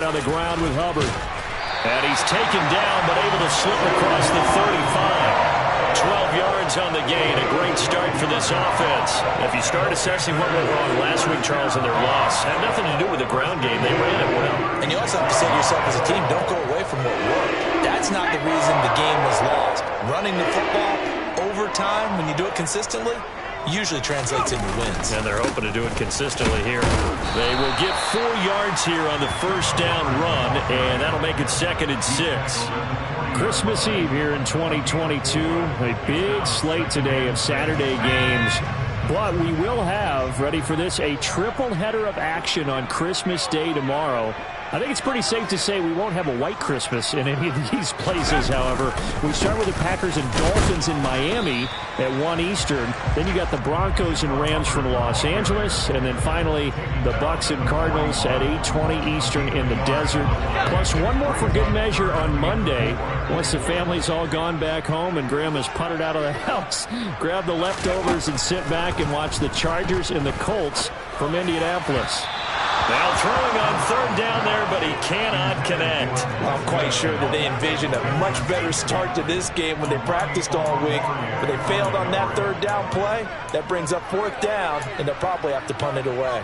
On the ground with Hubbard. And he's taken down, but able to slip across the 35. 12 yards on the gain. A great start for this offense. If you start assessing what went wrong last week, Charles, in their loss, had nothing to do with the ground game. They ran it well. And you also have to say to yourself as a team, don't go away from what worked. That's not the reason the game was lost. Running the football over time, when you do it consistently, usually translates into wins. And they're hoping to do it consistently here. They will get 4 yards here on the first down run, and that'll make it 2nd and 6. Christmas Eve here in 2022. A big slate today of Saturday games. But we will have, ready for this, a triple header of action on Christmas Day tomorrow. I think it's pretty safe to say we won't have a white Christmas in any of these places, however. We start with the Packers and Dolphins in Miami at 1 Eastern. Then you got the Broncos and Rams from Los Angeles. And then finally, the Bucs and Cardinals at 8:20 Eastern in the desert. Plus one more for good measure on Monday. Once the family's all gone back home and Grandma's puttered out of the house, grab the leftovers and sit back and watch the Chargers and the Colts from Indianapolis. Now throwing on 3rd down there, but he cannot connect. I'm quite sure that they envisioned a much better start to this game when they practiced all week. But they failed on that 3rd down play. That brings up 4th down, and they'll probably have to punt it away.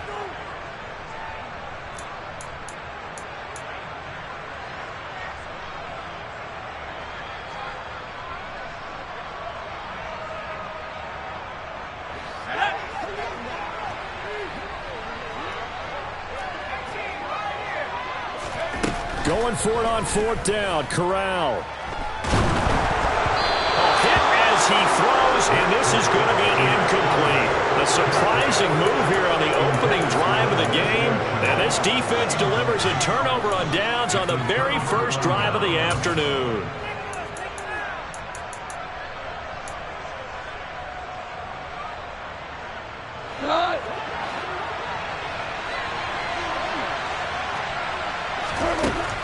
Going for it on 4th down. Corral. Hit as he throws, and this is going to be incomplete. A surprising move here on the opening drive of the game. And this defense delivers a turnover on downs on the very first drive of the afternoon.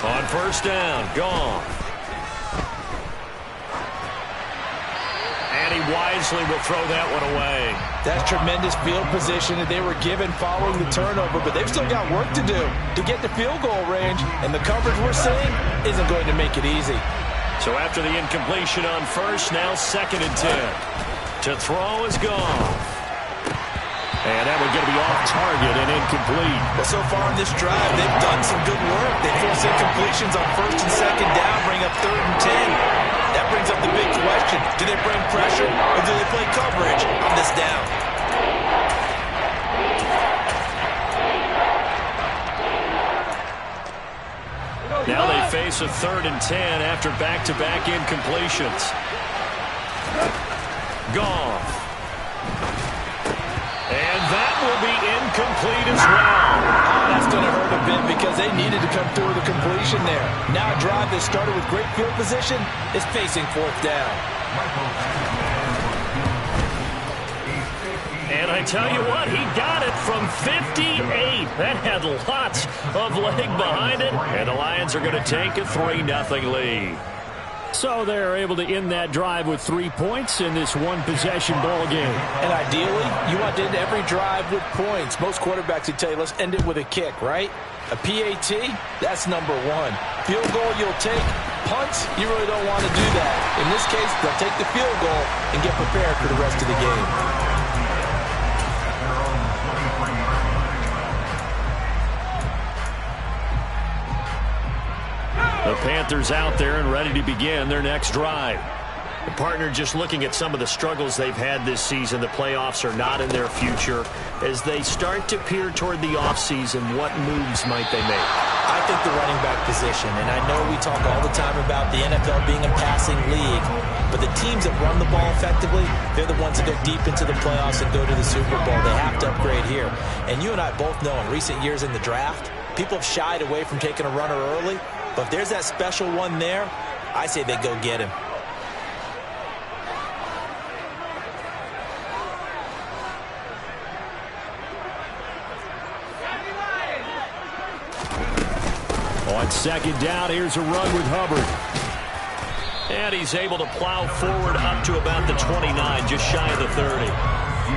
On 1st down, gone. And he wisely will throw that one away. That's tremendous field position that they were given following the turnover, but they've still got work to do to get to field goal range, and the coverage we're seeing isn't going to make it easy. So after the incompletion on 1st, now 2nd and 10. To throw is gone. And that one going to be off target and incomplete. Well, so far in this drive, they've done some good work. They force incompletions on 1st and 2nd down, bring up 3rd and 10. That brings up the big question. Do they bring pressure or do they play coverage on this down? Now they face a 3rd and 10 after back-to-back incompletions. Gone. And that will be incomplete as well. That's going to hurt a bit because they needed to come through the completion there. Now a drive that started with great field position is facing 4th down. And I tell you what, he got it from 58. That had lots of leg behind it. And the Lions are going to take a 3-0 lead. So they're able to end that drive with 3 points in this one-possession ball game. And ideally, you want to end every drive with points. Most quarterbacks would tell you, let's end it with a kick, right? A PAT, that's number 1. Field goal you'll take. Punts, you really don't want to do that. In this case, they'll take the field goal and get prepared for the rest of the game. The Panthers out there and ready to begin their next drive. The partner just looking at some of the struggles they've had this season. The playoffs are not in their future. As they start to peer toward the offseason, what moves might they make? I think the running back position, and I know we talk all the time about the NFL being a passing league, but the teams that run the ball effectively, they're the ones that go deep into the playoffs and go to the Super Bowl. They have to upgrade here. And you and I both know in recent years in the draft, people have shied away from taking a runner early. But if there's that special one there, I say they go get him. On 2nd down, here's a run with Hubbard. And he's able to plow forward up to about the 29, just shy of the 30.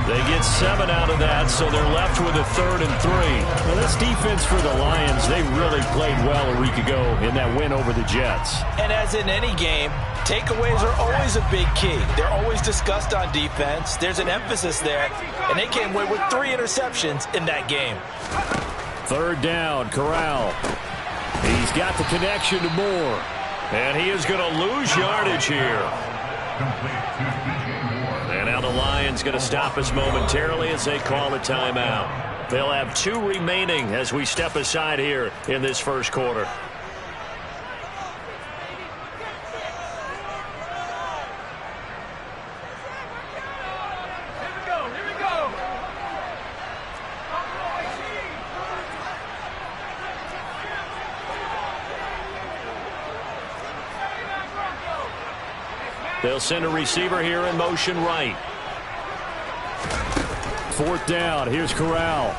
They get 7 out of that, so they're left with a 3rd and 3. Well, this defense for the Lions, they really played well a week ago in that win over the Jets. And as in any game, takeaways are always a big key. They're always discussed on defense. There's an emphasis there, and they came away with 3 interceptions in that game. 3rd down, Corral. He's got the connection to Moore. And he is going to lose yardage here. And now the Lions going to stop us momentarily as they call a timeout. They'll have 2 remaining as we step aside here in this first quarter. They'll send a receiver here in motion right. 4th down. Here's Corral.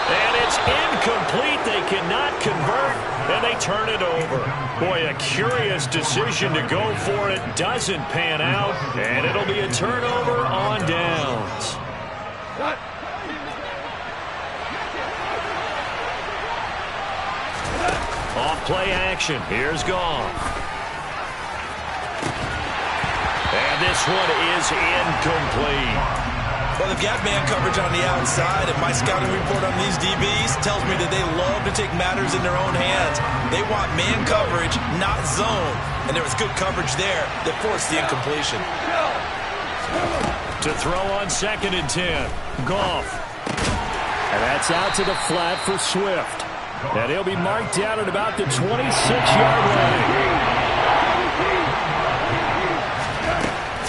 And it's incomplete. They cannot convert, and they turn it over. Boy, a curious decision to go for it. Doesn't pan out, and it'll be a turnover on downs. Off play action. Here's Goff. And this one is incomplete. Well, they've got man coverage on the outside, and my scouting report on these DBs tells me that they love to take matters in their own hands. They want man coverage, not zone. And there was good coverage there that forced the incompletion. To throw on 2nd and 10. Goff. And that's out to the flat for Swift. And he'll be marked down at about the 26-yard line.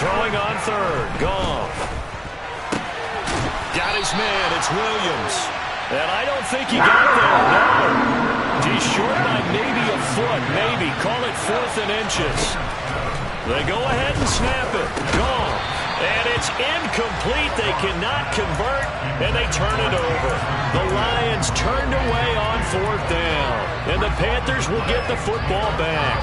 Throwing on 3rd. Goff. Got his man. It's Williams. And I don't think he got there. No. He's short by maybe a foot. Maybe. Call it 4th and inches. They go ahead and snap it. Goff. And it's incomplete. They cannot convert, and they turn it over. The Lions turned away on 4th down, and the Panthers will get the football back.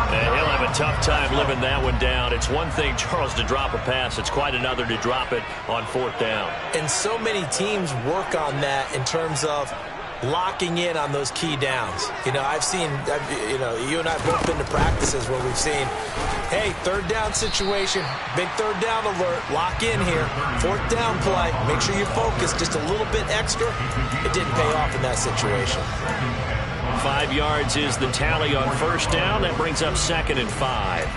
And he'll have a tough time living that one down. It's one thing, Charles, to drop a pass. It's quite another to drop it on 4th down. And so many teams work on that in terms of locking in on those key downs. You know, you and I have both been to practices where we've seen, hey, 3rd down situation, big 3rd down alert, lock in here, 4th down play, make sure you focus just a little bit extra. It didn't pay off in that situation. 5 yards is the tally on 1st down. That brings up 2nd and 5.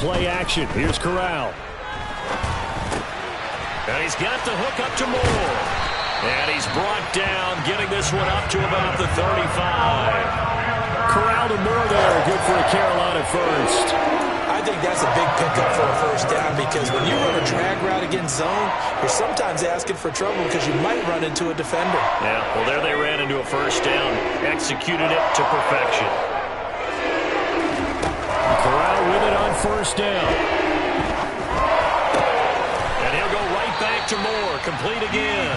Play action. Here's Corral. And he's got the hook up to Moore. And he's brought down, getting this one up to about the 35. Corral to Moore there. Good for a Carolina first. I think that's a big pickup for a 1st down because when you run a drag route against zone, you're sometimes asking for trouble because you might run into a defender. Yeah, well, there they ran into a 1st down. Executed it to perfection. Corral with it on 1st down. And he'll go right back to Moore. Complete again.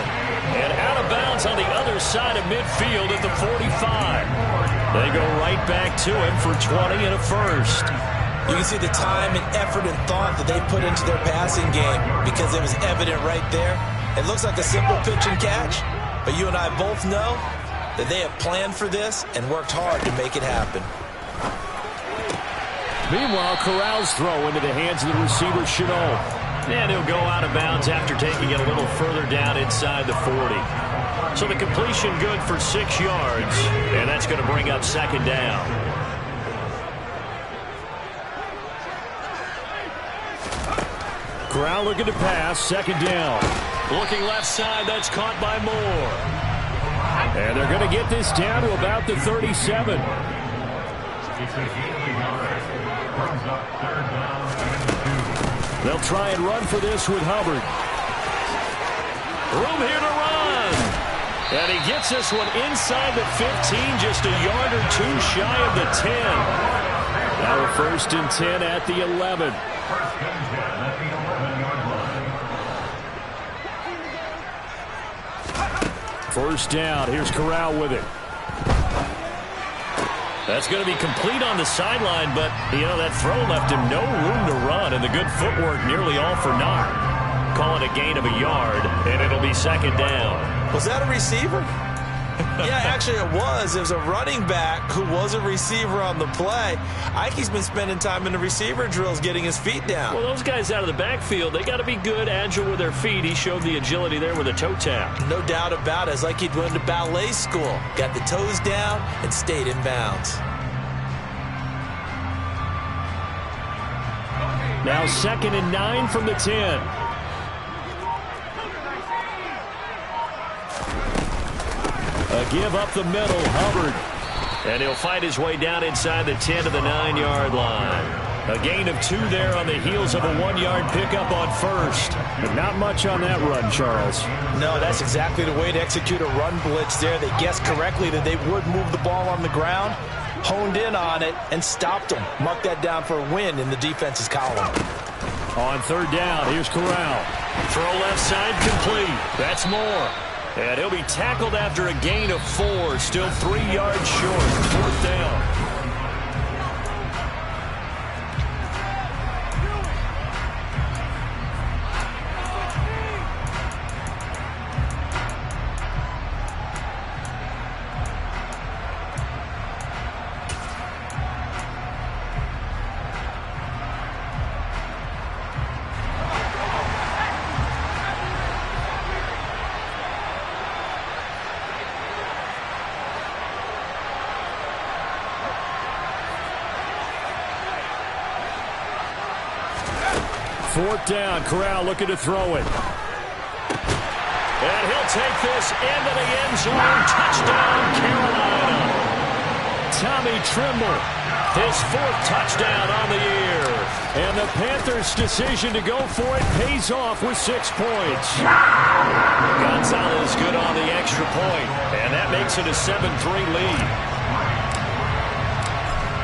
And out of bounds on the other side of midfield at the 45. They go right back to him for 20 and a first. You can see the time and effort and thought that they put into their passing game because it was evident right there. It looks like a simple pitch and catch, but you and I both know that they have planned for this and worked hard to make it happen. Meanwhile, Corral's throw into the hands of the receiver, Chenault. And he'll go out of bounds after taking it a little further down inside the 40. So the completion good for 6 yards, and that's going to bring up 2nd down. Corral looking to pass, 2nd down. Looking left side, that's caught by Moore. And they're going to get this down to about the 37. They'll try and run for this with Hubbard. Room here to run. And he gets this one inside the 15, just a yard or two shy of the 10. Now a 1st and 10 at the 11. First down. Here's Corral with it. That's going to be complete on the sideline, but, that throw left him no room to run, and the good footwork nearly all for naught. Call it a gain of a yard, and it'll be 2nd down. Was that a receiver? Yeah, actually it was. It was a running back who was a receiver on the play. Ike's been spending time in the receiver drills getting his feet down. Well, those guys out of the backfield, they got to be good, agile with their feet. He showed the agility there with a toe tap. No doubt about it. It's like he'd went to ballet school. Got the toes down and stayed in bounds. Now 2nd and 9 from the 10. A give up the middle, Hubbard. And he'll fight his way down inside the 10 to the 9-yard line. A gain of 2 there on the heels of a 1-yard pickup on 1st. But not much on that run, Charles. No, that's exactly the way to execute a run blitz there. They guessed correctly that they would move the ball on the ground, honed in on it, and stopped them. Mark that down for a win in the defense's column. On 3rd down, here's Corral. Throw left side complete. That's more. And he'll be tackled after a gain of 4. Still 3 yards short. 4th down. Fourth down, Corral looking to throw it. And he'll take this into the end zone. Touchdown, Carolina. Tommy Trimble, his 4th touchdown on the year. And the Panthers' decision to go for it pays off with 6 points. Gonzalez good on the extra point, and that makes it a 7-3 lead.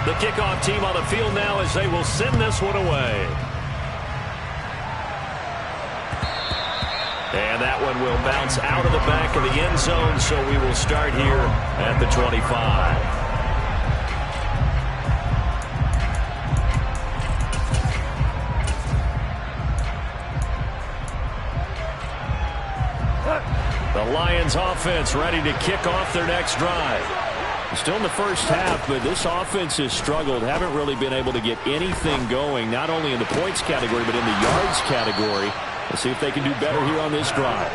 The kickoff team on the field now as they will send this one away. And that one will bounce out of the back of the end zone, so we will start here at the 25. The Lions offense ready to kick off their next drive. Still in the first half, but this offense has struggled. Haven't really been able to get anything going, not only in the points category, but in the yards category. Let's see if they can do better here on this drive.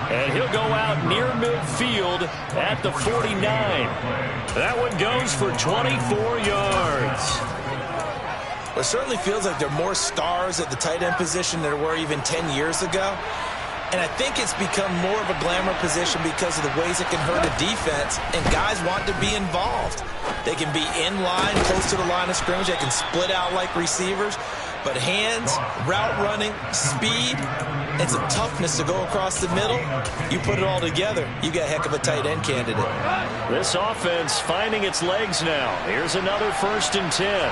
And he'll go out near midfield at the 49. That one goes for 24 yards. Well, it certainly feels like there are more stars at the tight end position than there were even 10 years ago. And I think it's become more of a glamour position because of the ways it can hurt a defense, and guys want to be involved. They can be in line, close to the line of scrimmage. They can split out like receivers. But hands, route running, speed, and some toughness to go across the middle, you put it all together, you got a heck of a tight end candidate. This offense finding its legs now. Here's another 1st and 10.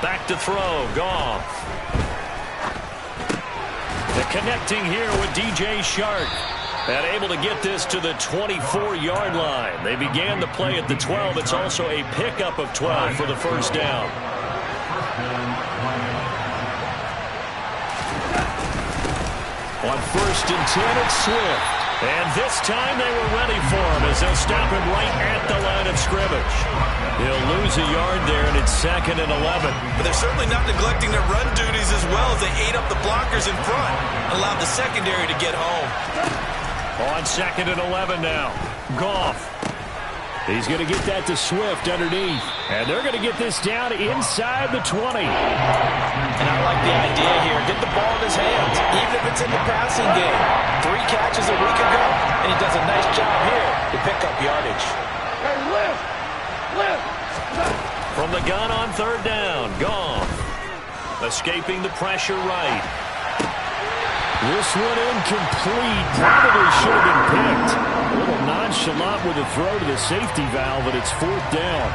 Back to throw, Goff. The connecting here with DJ Shark. And able to get this to the 24-yard line. They began the play at the 12. It's also a pickup of 12 for the 1st down. On 1st and 10, it's Swift. And this time they were ready for him as they'll stop him right at the line of scrimmage. He'll lose a yard there, and it's 2nd and 11. But they're certainly not neglecting their run duties as well as they ate up the blockers in front and allowed the secondary to get home. On 2nd and 11 now. Goff. He's going to get that to Swift underneath. And they're going to get this down inside the 20. And I like the idea here. Get the ball in his hands, even if it's in the passing game. 3 catches a week ago, and he does a nice job here to pick up yardage. Hey, lift! From the gun on 3rd down, Goff. Escaping the pressure right. This one incomplete. Probably should have been picked. A little nonchalant with a throw to the safety valve, but it's 4th down.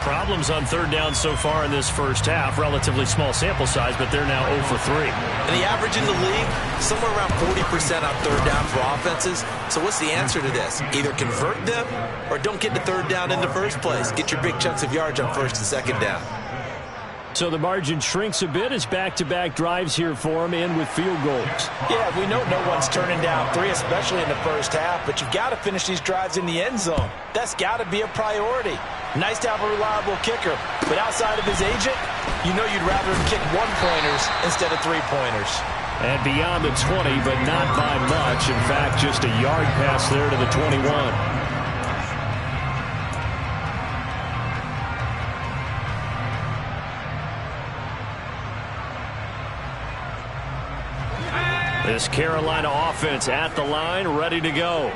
Problems on third down so far in this first half. Relatively small sample size, but they're now 0 for 3. And the average in the league, somewhere around 40% on third down for offenses. So what's the answer to this? Either convert them or don't get to third down in the first place. Get your big chunks of yards on first and second down. So the margin shrinks a bit as back-to-back drives here for him, in with field goals. Yeah, we know no one's turning down 3, especially in the first half, but you've got to finish these drives in the end zone. That's got to be a priority. Nice to have a reliable kicker, but outside of his agent, you know you'd rather him kick 1-pointers instead of 3-pointers. And beyond the 20, but not by much. In fact, just a yard pass there to the 21. This Carolina offense at the line, ready to go.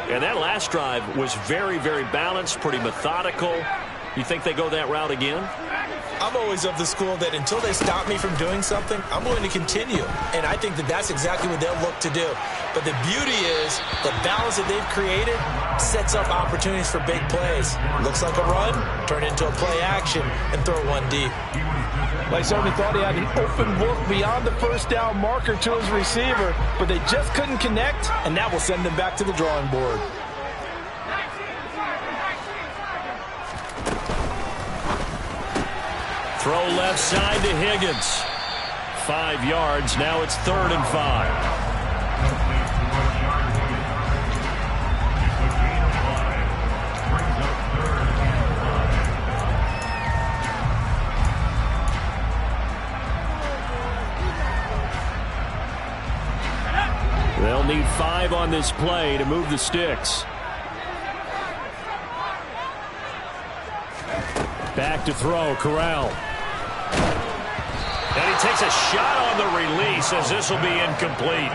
And that last drive was very, very balanced, pretty methodical. You think they go that route again? I'm always of the school that until they stop me from doing something, I'm going to continue. And I think that that's exactly what they'll look to do. But the beauty is the balance that they've created sets up opportunities for big plays. Looks like a run, turn into a play action, and throw one deep. They certainly thought he had an open look beyond the first down marker to his receiver, but they just couldn't connect, and that will send them back to the drawing board. Throw left side to Higgins. 5 yards. Now it's 3rd and 5. They'll need 5 on this play to move the sticks. Back to throw, Corral. And he takes a shot on the release as this will be incomplete.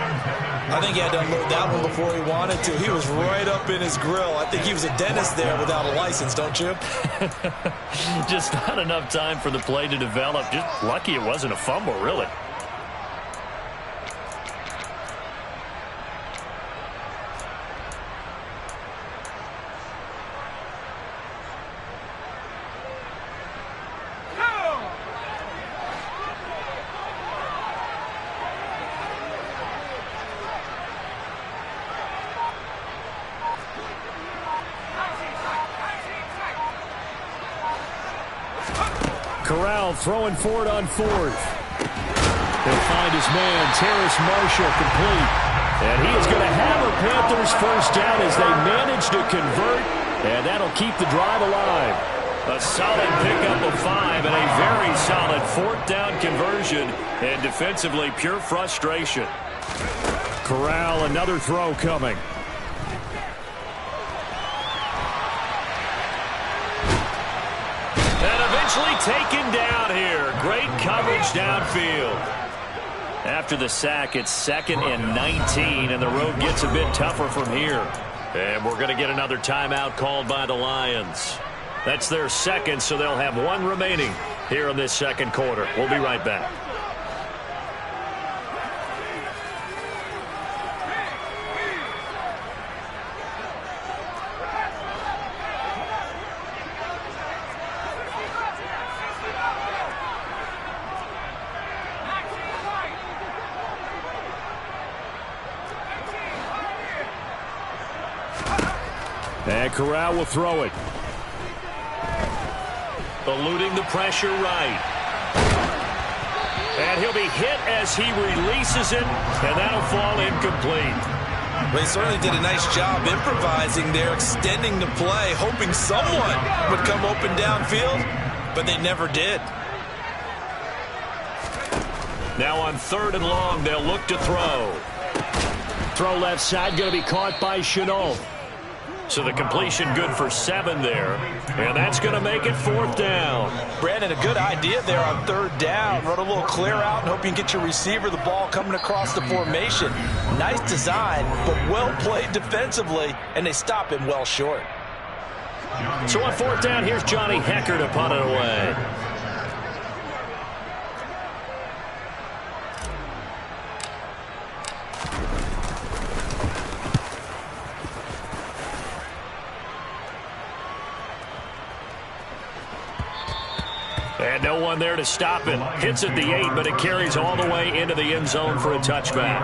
I think he had to unload that one before he wanted to. He was right up in his grill. I think he was a dentist there without a license, don't you? Just not enough time for the play to develop. Just lucky it wasn't a fumble, really. Corral throwing for it on 4th. He'll find his man, Terrace Marshall, complete. And he is going to have a Panthers first down as they manage to convert. And that'll keep the drive alive. A solid pickup of 5 and a very solid 4th down conversion. And defensively, pure frustration. Corral, another throw coming. Taken down here. Great coverage downfield. After the sack, it's 2nd and 19, and the road gets a bit tougher from here. And we're going to get another timeout called by the Lions. That's their 2nd, so they'll have 1 remaining here in this 2nd quarter. We'll be right back. And Corral will throw it. Eluding the pressure right. And he'll be hit as he releases it, and that'll fall incomplete. Well, he certainly did a nice job improvising there, extending the play, hoping someone would come open downfield, but they never did. Now on 3rd and long, they'll look to throw. Throw left side, going to be caught by Chenault. So the completion good for 7 there. And that's going to make it 4th down. Brandon, a good idea there on 3rd down. Run a little clear out and hope you can get your receiver the ball coming across the formation. Nice design, but well played defensively, and they stop him well short. So on 4th down, here's Johnny Hecker to punt it away. And no one there to stop it. Hits at the 8, but it carries all the way into the end zone for a touchback.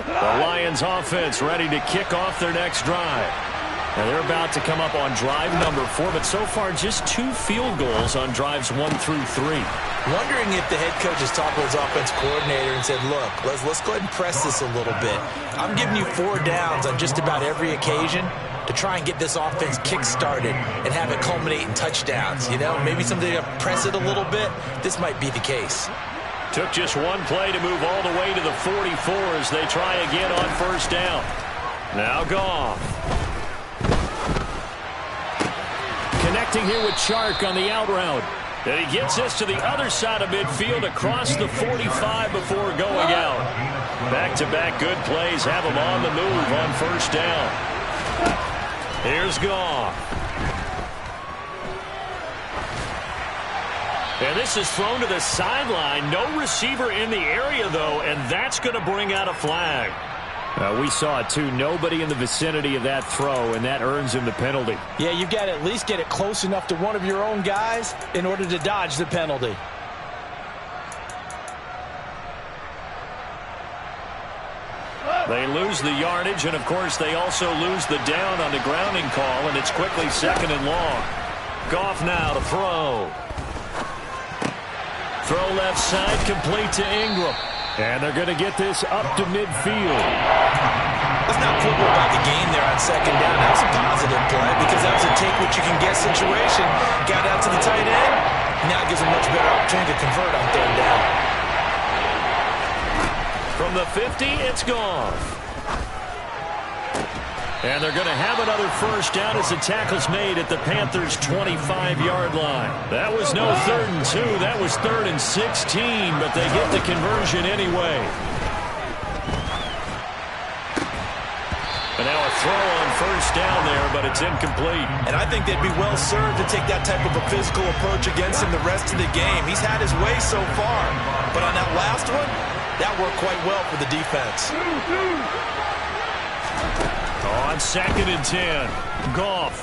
The Lions offense ready to kick off their next drive. Now they're about to come up on drive number 4, but so far just 2 field goals on drives 1 through 3. Wondering if the head coach has talked to his offense coordinator and said, look, let's go ahead and press this a little bit. I'm giving you 4 downs on just about every occasion to try and get this offense kick-started and have it culminate in touchdowns. You know, maybe something to press it a little bit. This might be the case. Took just 1 play to move all the way to the 44 as they try again on first down. Now Goff. Connecting here with Chark on the out route. And he gets this to the other side of midfield across the 45 before going out. Back-to-back good plays have him on the move on first down. Here's Goff. And this is thrown to the sideline. No receiver in the area, though, and that's going to bring out a flag. We saw it, too. Nobody in the vicinity of that throw, and that earns him the penalty. Yeah, you've got to at least get it close enough to one of your own guys in order to dodge the penalty. They lose the yardage, and, of course, they also lose the down on the grounding call, and it's quickly 2nd and long. Goff now to throw. Throw left side, complete to Ingram. And they're going to get this up to midfield. Let's not quibble about the game there on 2nd down. That was a positive play because that was a take-what-you-can-get situation. Got out to the tight end. Now it gives them much better opportunity to convert on 3rd down. From the 50, it's Goff. And they're going to have another first down as the tackle's made at the Panthers' 25-yard line. That was no 3rd and 2. That was 3rd and 16, but they get the conversion anyway. And now a throw on first down there, but it's incomplete. And I think they'd be well served to take that type of a physical approach against him the rest of the game. He's had his way so far, but on that last one, that worked quite well for the defense. On 2nd and 10, Goff.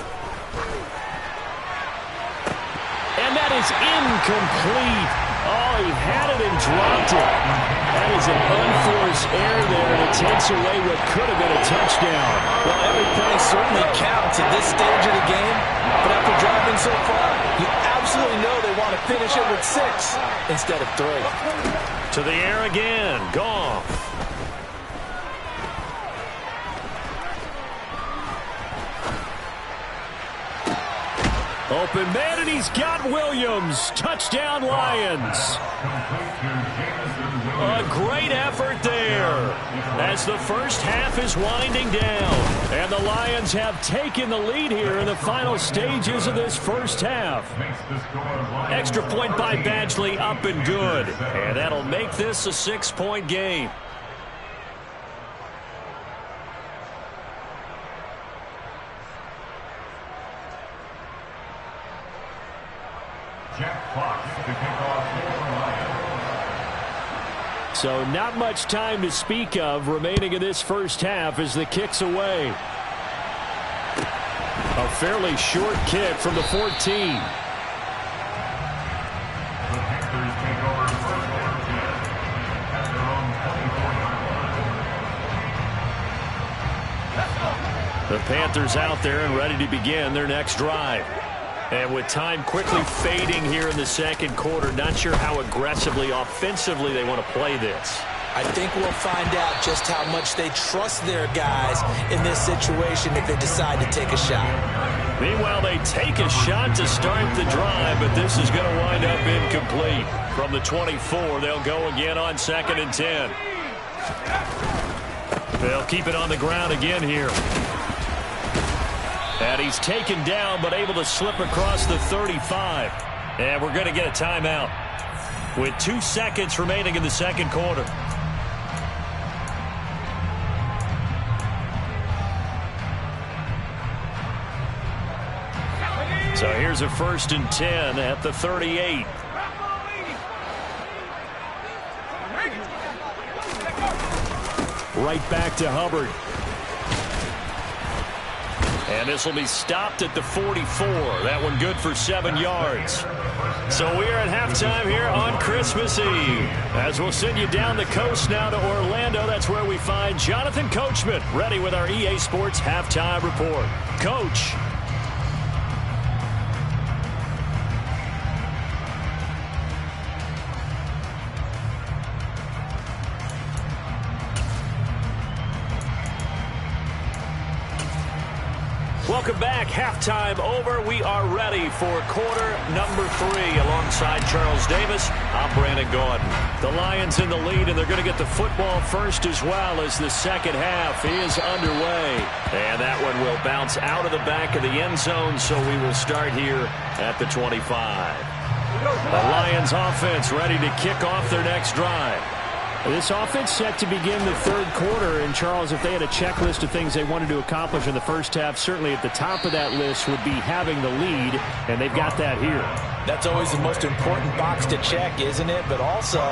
And that is incomplete. Oh, he had it and dropped it. That is an unforced error there, and it takes away what could have been a touchdown. Well, every play certainly counts at this stage of the game, but after driving so far, you absolutely know they want to finish it with 6 instead of 3. To the air again, Goff. Open man, and he's got Williams. Touchdown, Lions. A great effort there as the first half is winding down. And the Lions have taken the lead here in the final stages of this first half. Extra point by Badgley, up and good. And that'll make this a 6-point game. So not much time to speak of remaining in this first half as the kick's away. A fairly short kick from the 14. The Panthers out there and ready to begin their next drive. And with time quickly fading here in the second quarter, not sure how aggressively, offensively they want to play this. I think we'll find out just how much they trust their guys in this situation if they decide to take a shot. Meanwhile, they take a shot to start the drive, but this is going to wind up incomplete. From the 24, they'll go again on 2nd and 10. They'll keep it on the ground again here. And he's taken down, but able to slip across the 35. And we're going to get a timeout with 2 seconds remaining in the second quarter. So here's a 1st and 10 at the 38. Right back to Hubbard. And this will be stopped at the 44. That one good for 7 yards. So we are at halftime here on Christmas Eve. As we'll send you down the coast now to Orlando. That's where we find Jonathan Coachman ready with our EA Sports Halftime Report. Coach. Welcome back. Halftime over. We are ready for quarter number 3. Alongside Charles Davis, I'm Brandon Gordon. The Lions in the lead, and they're going to get the football first as well as the second half is underway. And that one will bounce out of the back of the end zone, so we will start here at the 25. The Lions offense ready to kick off their next drive. This offense set to begin the third quarter. And, Charles, if they had a checklist of things they wanted to accomplish in the first half, certainly at the top of that list would be having the lead, and they've got that here. That's always the most important box to check, isn't it? But also,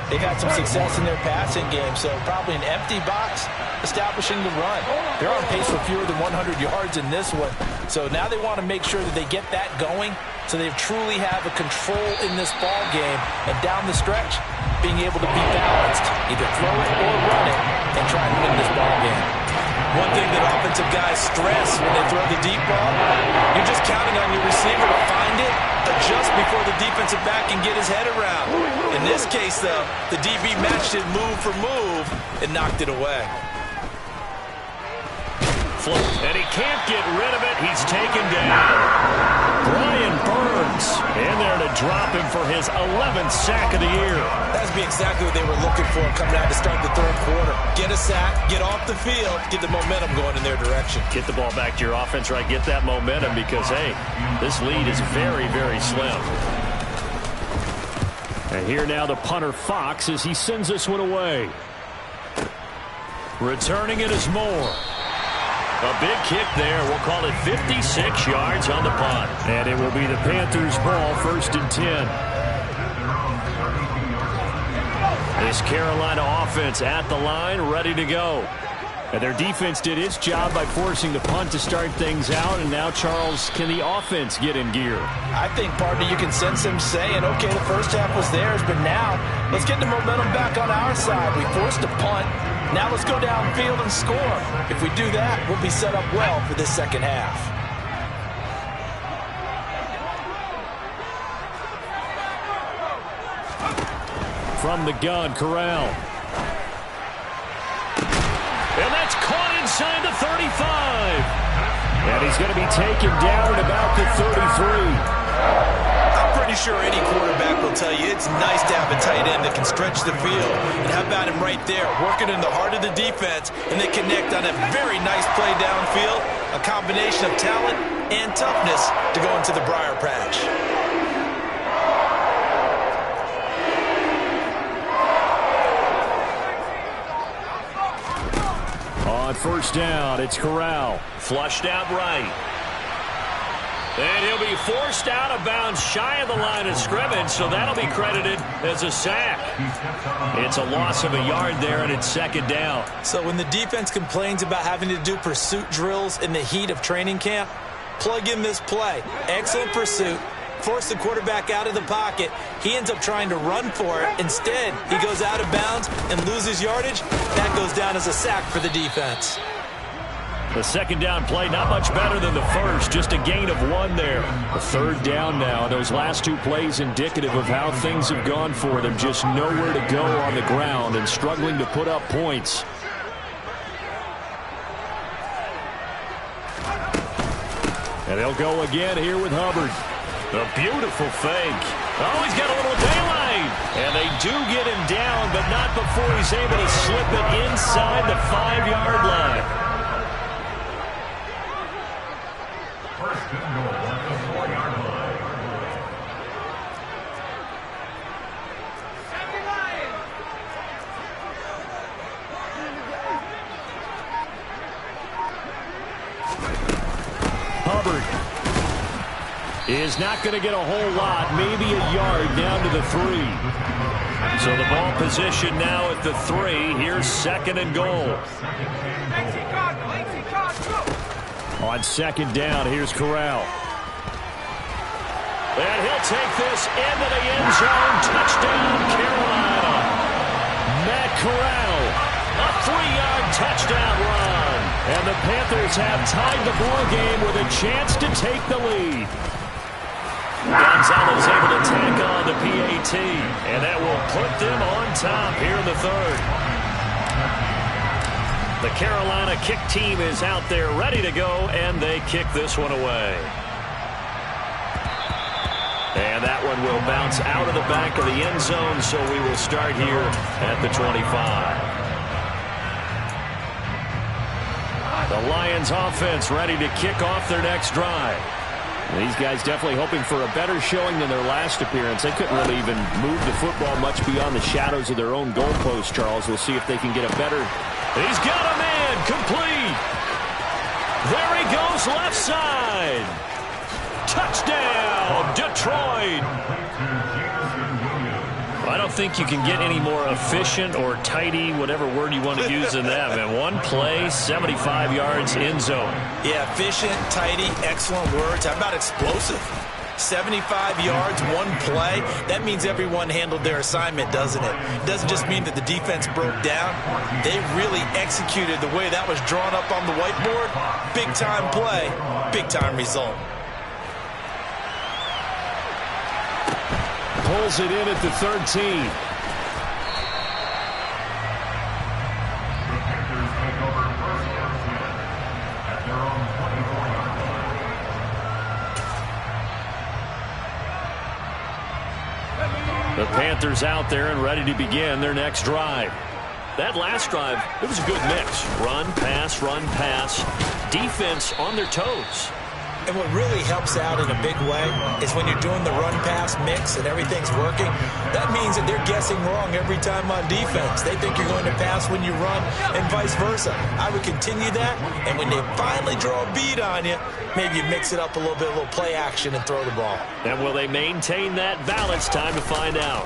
they've had some success in their passing game, so probably an empty box establishing the run. They're on pace for fewer than 100 yards in this one. So now they want to make sure that they get that going so they truly have a control in this ball game. And down the stretch, being able to be balanced, either throw it or run it, and try and win this ball game. One thing that offensive guys stress when they throw the deep ball, you're just counting on your receiver to find it, adjust before the defensive back can get his head around. In this case, though, the DB matched it move for move and knocked it away. And he can't get rid of it. He's taken down. Brian Burns in there to drop him for his 11th sack of the year. That's be exactly what they were looking for coming out to start the third quarter. Get a sack, get off the field, get the momentum going in their direction. Get the ball back to your offense, right? Get that momentum because, hey, this lead is very, very slim. And here now the punter Fox as he sends this one away. Returning it is Moore. A big kick there. We'll call it 56 yards on the punt. And it will be the Panthers' ball, 1st and 10. This Carolina offense at the line, ready to go. And their defense did its job by forcing the punt to start things out. And now, Charles, can the offense get in gear? I think, partner, you can sense them saying, okay, the first half was theirs, but now let's get the momentum back on our side. We forced a punt. Now let's go downfield and score. If we do that, we'll be set up well for this second half. From the gun, Corral. And that's caught inside the 35. And he's going to be taken down at about the 33. I'm pretty sure any quarterback will tell you it's nice to have a tight end that can stretch the field. And how about him right there, working in the heart of the defense, and they connect on a very nice play downfield, a combination of talent and toughness to go into the briar patch. On 1st down, it's Corral. Flushed out right. And he'll be forced out of bounds shy of the line of scrimmage, so that'll be credited as a sack. It's a loss of a yard there, and it's 2nd down. So when the defense complains about having to do pursuit drills in the heat of training camp, plug in this play. Excellent pursuit. Force the quarterback out of the pocket. He ends up trying to run for it. Instead, he goes out of bounds and loses yardage. That goes down as a sack for the defense. The 2nd down play, not much better than the first, just a gain of 1 there. A 3rd down now. Those last 2 plays indicative of how things have gone for them. Just nowhere to go on the ground and struggling to put up points. And they'll go again here with Hubbard. A beautiful fake. Oh, he's got a little daylight. And they do get him down, but not before he's able to slip it inside the 5-yard line. Hubbard is not going to get a whole lot, maybe a yard down to the 3. So the ball position now at the 3. Here's 2nd and goal. On 2nd down, here's Corral. And he'll take this into the end zone. Touchdown, Carolina. Matt Corral, a 3-yard touchdown run. And the Panthers have tied the ball game with a chance to take the lead. Gonzalez able to tack on the PAT, and that will put them on top here in the 3rd. The Carolina kick team is out there ready to go, and they kick this one away. And that one will bounce out of the back of the end zone, so we will start here at the 25. The Lions offense ready to kick off their next drive. These guys definitely hoping for a better showing than their last appearance. They couldn't really even move the football much beyond the shadows of their own goalpost, Charles. We'll see if they can get a better... He's got a man complete. There he goes left side. Touchdown, Detroit. I don't think you can get any more efficient or tidy, whatever word you want to use in that, man. One play, 75 yards, end zone. Yeah, efficient, tidy, excellent words. How about explosive? 75 yards, one play. That means everyone handled their assignment, doesn't it? It doesn't just mean that the defense broke down. They really executed the way that was drawn up on the whiteboard. Big-time play, big-time result. Pulls it in at the 13. The Panthers out there and ready to begin their next drive. That last drive, it was a good mix. Run, pass, defense on their toes. And what really helps out in a big way is when you're doing the run-pass mix and everything's working, that means that they're guessing wrong every time on defense. They think you're going to pass when you run and vice versa. I would continue that, and when they finally draw a bead on you, maybe you mix it up a little bit, a little play action and throw the ball. And will they maintain that balance? Time to find out.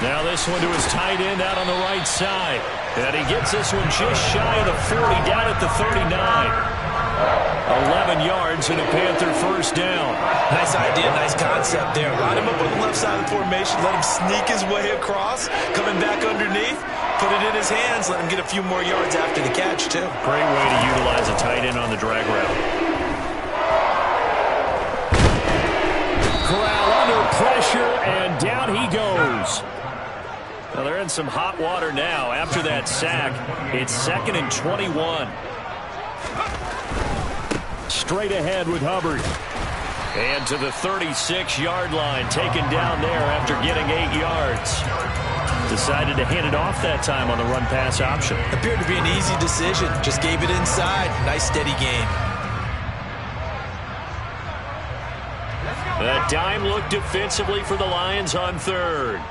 Now this one to his tight end out on the right side. And he gets this one just shy of the 40, down at the 39. 11 yards and a Panther first down. Nice idea, nice concept there. Line him up on the left side of the formation, let him sneak his way across, coming back underneath, put it in his hands, let him get a few more yards after the catch, too. Great way to utilize a tight end on the drag route. Corral under pressure, and down he goes. Well, they're in some hot water now. After that sack, it's 2nd and 21. Straight ahead with Hubbard. And to the 36-yard line, taken down there after getting 8 yards. Decided to hand it off that time on the run-pass option. Appeared to be an easy decision. Just gave it inside. Nice, steady game. A dime look defensively for the Lions on 3rd.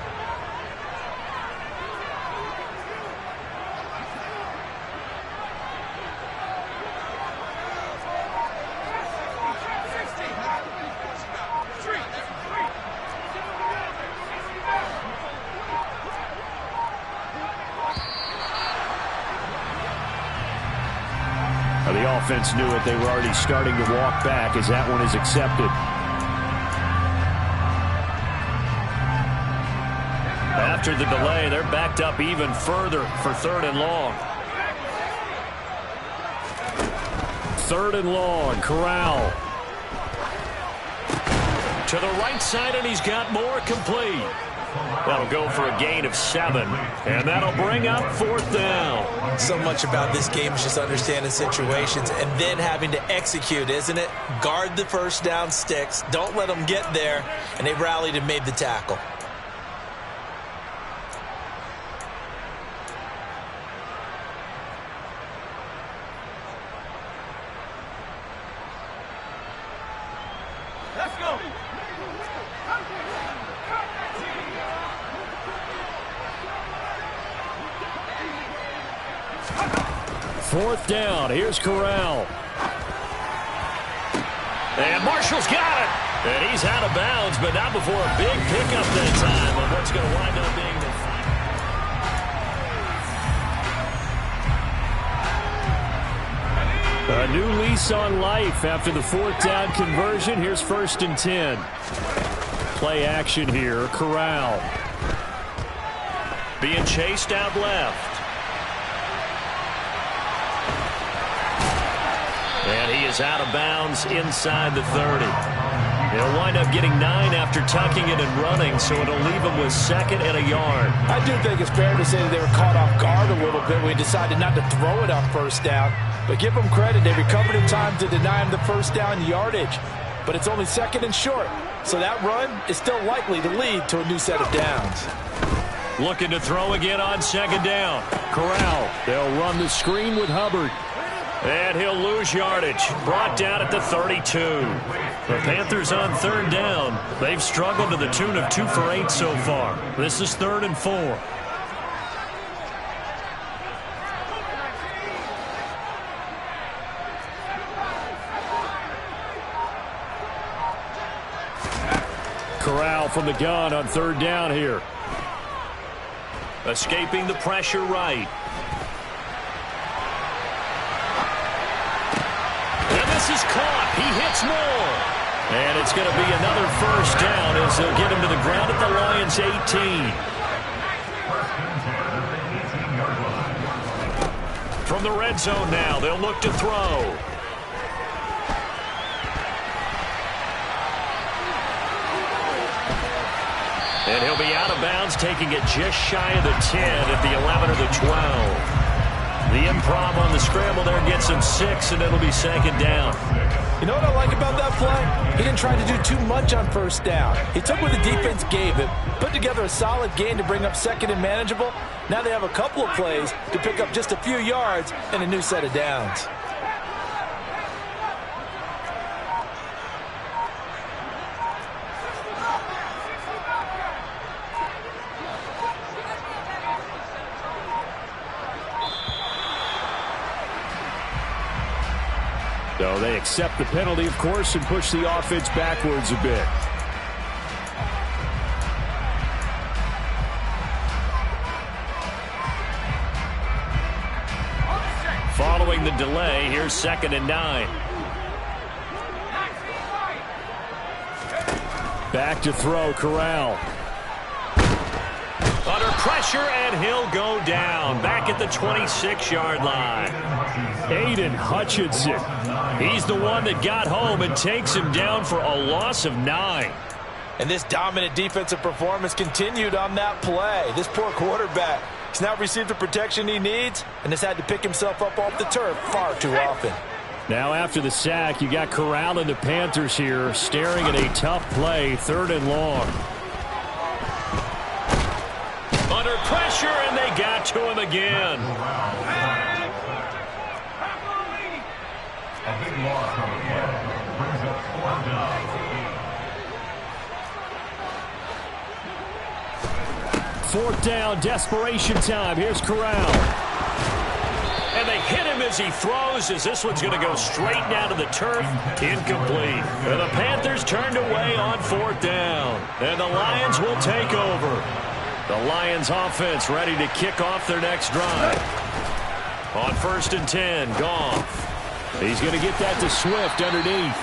The offense knew it. They were already starting to walk back as that one is accepted. After the delay, they're backed up even further for 3rd and long. 3rd and long, Corral. To the right side, and he's got more, complete. That'll go for a gain of 7, and that'll bring up 4th down. So much about this game is just understanding situations and then having to execute, isn't it? Guard the first down sticks. Don't let them get there, and they rallied and made the tackle. Let's go. 4th down. Here's Corral. And Marshall's got it. And he's out of bounds, but not before a big pickup that time on what's going to wind up being the A new lease on life after the 4th down conversion. Here's 1st and 10. Play action here. Corral. being chased out left. And he is out of bounds inside the 30. He'll wind up getting 9 after tucking it and running, so it'll leave him with 2nd and a yard. I do think it's fair to say that they were caught off guard a little bit when he decided not to throw it on 1st down. But give them credit, they recovered in time to deny him the 1st down yardage. But it's only 2nd and short, so that run is still likely to lead to a new set of downs. Looking to throw again on 2nd down. Corral. They'll run the screen with Hubbard. And he'll lose yardage. Brought down at the 32. The Panthers on 3rd down. They've struggled to the tune of 2 for 8 so far. This is 3rd and 4. Corral from the gun on 3rd down here. Escaping the pressure right. And this is caught. He hits more. And it's going to be another 1st down as they'll get him to the ground at the Lions' 18. From the red zone now, they'll look to throw. And he'll be out of bounds, taking it just shy of the 10 at the 11 or the 12. The improv on the scramble there gets him 6, and it'll be 2nd down. You know what I like about that play? He didn't try to do too much on 1st down. He took what the defense gave him, put together a solid gain to bring up 2nd and manageable. Now they have a couple of plays to pick up just a few yards and a new set of downs. So they accept the penalty, of course, and push the offense backwards a bit. Following the delay, here's 2nd and 9. Back to throw, Corral. Under pressure, and he'll go down. Back at the 26-yard line. Aiden Hutchinson. He's the one that got home and takes him down for a loss of 9. And this dominant defensive performance continued on that play. This poor quarterback has now received the protection he needs and has had to pick himself up off the turf far too often. Now after the sack, you got Corral and the Panthers here staring at a tough play, 3rd and long. Under pressure, and they got to him again. A big loss on the play. Brings up 4th down. 4th down, desperation time. Here's Corral. And they hit him as he throws, as this one's going to go straight down to the turf. Incomplete. And the Panthers turned away on 4th down. And the Lions will take over. The Lions offense ready to kick off their next drive. On 1st and 10, Goff. He's going to get that to Swift underneath.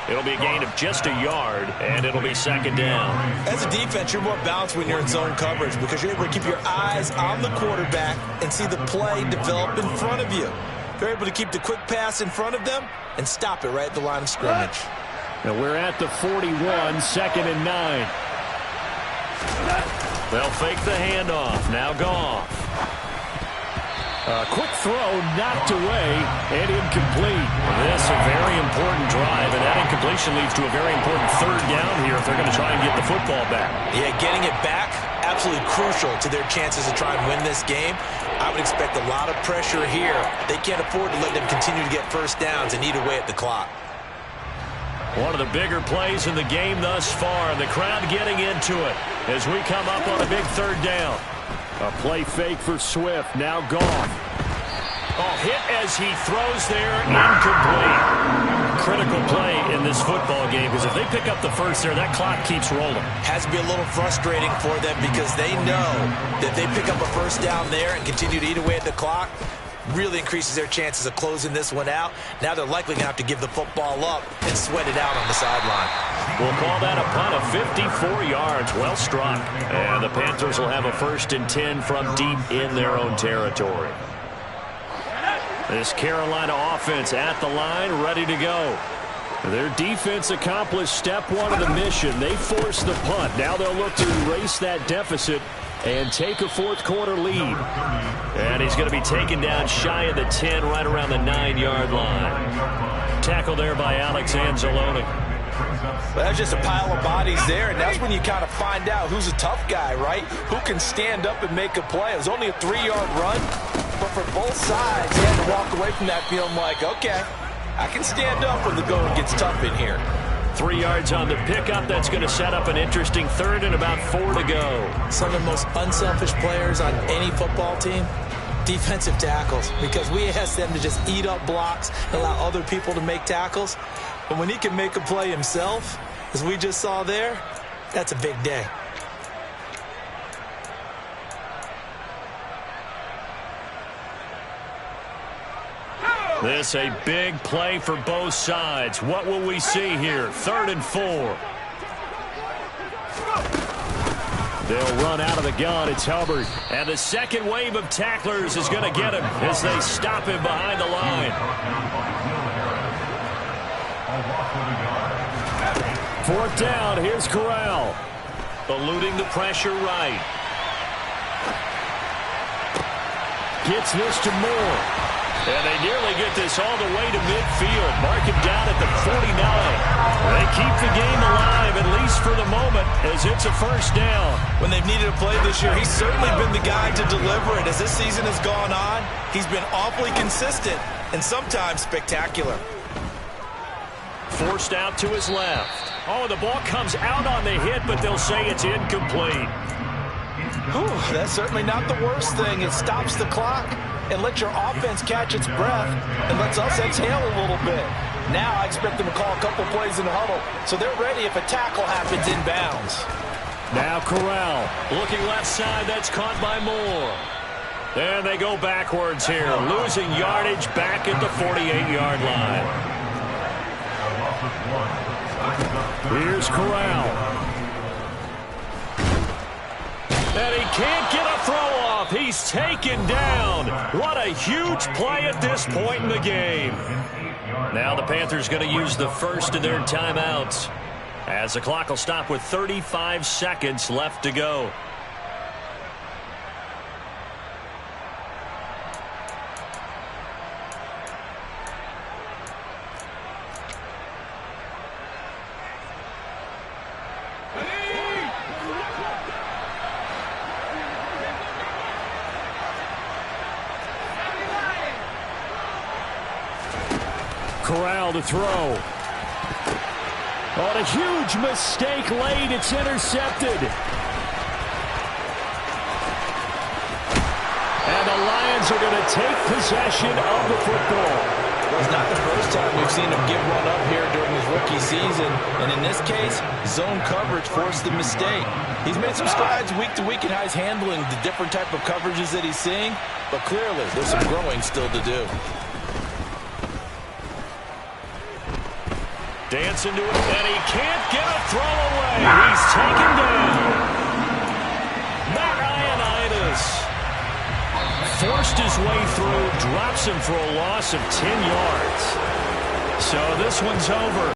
It'll be a gain of just a yard, and it'll be 2nd down. As a defense, you're more balanced when you're in zone coverage because you're able to keep your eyes on the quarterback and see the play develop in front of you. You're able to keep the quick pass in front of them and stop it right at the line of scrimmage. And we're at the 41, 2nd and 9. They'll fake the handoff. Now Goff. Quick throw, knocked away, and incomplete. This a very important drive, and that incompletion leads to a very important 3rd down here if they're going to try and get the football back. Yeah, getting it back, absolutely crucial to their chances to try and win this game. I would expect a lot of pressure here. They can't afford to let them continue to get 1st downs and eat away at the clock. One of the bigger plays in the game thus far, and the crowd getting into it as we come up on a big 3rd down. A play fake for Swift, now Goff. Oh, hit as he throws there, incomplete. critical play in this football game, because if they pick up the first there, that clock keeps rolling. Has to be a little frustrating for them because they know that they pick up a first down there and continue to eat away at the clock, really increases their chances of closing this one out. Now they're likely going to have to give the football up and sweat it out on the sideline. We'll call that a punt of 54 yards. Well struck. And the Panthers will have a 1st and 10 from deep in their own territory. This Carolina offense at the line, ready to go. Their defense accomplished step one of the mission. They forced the punt. Now they'll look to erase that deficit and take a fourth-quarter lead. And he's going to be taken down shy of the 10, right around the 9-yard line. Tackle there by Alex Anzalone. Well, that's just a pile of bodies there, and that's when you kind of find out who's a tough guy, right? Who can stand up and make a play. It was only a 3-yard run, but for both sides, you had to walk away from that feeling like, okay, I can stand up when the going gets tough in here. 3 yards on the pickup. That's going to set up an interesting 3rd and about 4 to go. Some of the most unselfish players on any football team, defensive tackles, because we ask them to just eat up blocks and allow other people to make tackles. But when he can make a play himself, as we just saw there, that's a big day. This a big play for both sides. What will we see here? 3rd and 4. They'll run out of the gun. It's Hubbard. And the second wave of tacklers is going to get him as they stop him behind the line. 4th down. Here's Corral. Eluding the pressure right. Gets this to Moore. And they nearly get this all the way to midfield. Mark him down at the 49. They keep the game alive, at least for the moment, as it's a 1st down. When they've needed a play this year, he's certainly been the guy to deliver it. As this season has gone on, he's been awfully consistent and sometimes spectacular. Forced out to his left. Oh, the ball comes out on the hit, but they'll say it's incomplete. Whew, that's certainly not the worst thing. It stops the clock and lets your offense catch its breath and lets us exhale a little bit. Now I expect them to call a couple plays in the huddle, so they're ready if a tackle happens inbounds. Now Corral looking left side. That's caught by Moore. And they go backwards here, losing yardage back at the 48-yard line. Here's Corral. And he can't get a throw off. He's taken down. What a huge play at this point in the game. Now the Panthers going to use the first of their timeouts, as the clock will stop with 35 seconds left to go. Corral to throw. On a huge mistake late, it's intercepted. And the Lions are going to take possession of the football. Well, it's not the first time we've seen him give one up here during his rookie season. And in this case, zone coverage forced the mistake. He's made some strides week to week in how he's handling the different type of coverages that he's seeing. But clearly, there's some growing still to do. Dancing to it, and he can't get a throw away. He's taken down. Matt Ioannidis forced his way through, drops him for a loss of 10 yards. So this one's over.